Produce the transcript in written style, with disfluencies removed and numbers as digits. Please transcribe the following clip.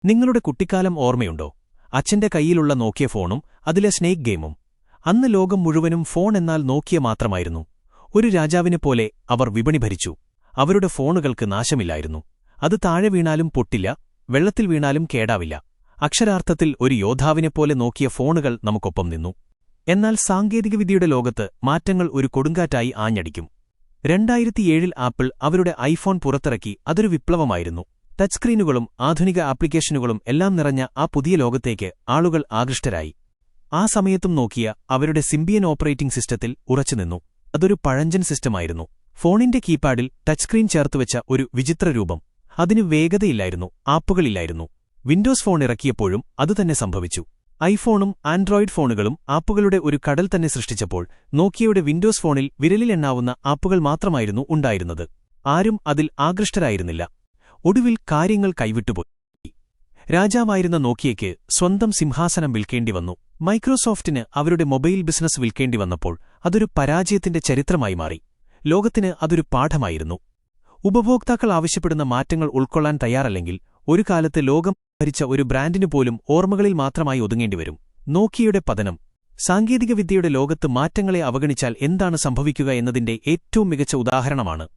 നിങ്ങളുടെ കുട്ടിക്കാലം ഓർമ്മയുണ്ടോ? അച്ഛന്റെ കൈയിലുള്ള നോക്കിയ ഫോണും അതിലെ സ്നേക് ഗെയിമും. അന്ന് ലോകം മുഴുവനും ഫോൺ എന്നാൽ നോക്കിയ മാത്രമായിരുന്നു. ഒരു രാജാവിനെപ്പോലെ അവർ വിപണി ഭരിച്ചു. അവരുടെ ഫോണുകൾക്ക് നാശമില്ലായിരുന്നു. അത് താഴെ വീണാലും പൊട്ടില്ല, വെള്ളത്തിൽ വീണാലും കേടാവില്ല. അക്ഷരാർത്ഥത്തിൽ ഒരു യോദ്ധാവിനെപ്പോലെ നോക്കിയ ഫോണുകൾ നമുക്കൊപ്പം നിന്നു. എന്നാൽ സാങ്കേതികവിദ്യയുടെ ലോകത്ത് മാറ്റങ്ങൾ ഒരു കൊടുങ്കാറ്റായി ആഞ്ഞടിക്കും. 2007 ആപ്പിൾ അവരുടെ ഐഫോൺ പുറത്തിറക്കി. അതൊരു വിപ്ലവമായിരുന്നു. ടച്ച് സ്ക്രീനുകളും ആധുനിക ആപ്ലിക്കേഷനുകളും എല്ലാം നിറഞ്ഞ ആ പുതിയ ലോകത്തേക്ക് ആളുകൾ ആകൃഷ്ടരായി. ആ സമയത്തും നോക്കിയ അവരുടെ സിംബിയൻ ഓപ്പറേറ്റിംഗ് സിസ്റ്റത്തിൽ ഉറച്ചുനിന്നു. അതൊരു പഴഞ്ചൻ സിസ്റ്റമായിരുന്നു. ഫോണിന്റെ കീപാഡിൽ ടച്ച് സ്ക്രീൻ ചേർത്തുവെച്ച ഒരു വിചിത്ര രൂപം. അതിന് വേഗതയില്ലായിരുന്നു, ആപ്പുകളില്ലായിരുന്നു. വിൻഡോസ് ഫോൺ ഇറക്കിയപ്പോഴും അതുതന്നെ സംഭവിച്ചു. ഐഫോണും ആൻഡ്രോയിഡ് ഫോണുകളും ആപ്പുകളുടെ ഒരു കടൽ തന്നെ സൃഷ്ടിച്ചപ്പോൾ നോക്കിയയുടെ വിൻഡോസ് ഫോണിൽ വിരലിലെണ്ണാവുന്ന ആപ്പുകൾ മാത്രമായിരുന്നു ഉണ്ടായിരുന്നത്. ആരും അതിൽ ആകൃഷ്ടരായിരുന്നില്ല. ഒടുവിൽ കാര്യങ്ങൾ കൈവിട്ടുപോയി. രാജാവായിരുന്ന നോക്കിയയ്ക്ക് സ്വന്തം സിംഹാസനം വിൽക്കേണ്ടിവന്നു. മൈക്രോസോഫ്റ്റിന് അവരുടെ മൊബൈൽ ബിസിനസ് വിൽക്കേണ്ടിവന്നപ്പോൾ അതൊരു പരാജയത്തിന്റെ ചരിത്രമായി മാറി. ലോകത്തിന് അതൊരു പാഠമായിരുന്നു. ഉപഭോക്താക്കൾ ആവശ്യപ്പെടുന്ന മാറ്റങ്ങൾ ഉൾക്കൊള്ളാൻ തയ്യാറല്ലെങ്കിൽ ഒരു കാലത്ത് ലോകം ഭരിച്ച ഒരു ബ്രാൻഡിനു പോലും ഓർമ്മകളിൽ മാത്രമായി ഒതുങ്ങേണ്ടിവരും. നോക്കിയയുടെ പതനം. സാങ്കേതികവിദ്യയുടെ ലോകത്ത് മാറ്റങ്ങളെ അവഗണിച്ചാൽ എന്താണ് സംഭവിക്കുക എന്നതിന്റെ ഏറ്റവും മികച്ച ഉദാഹരണമാണ്.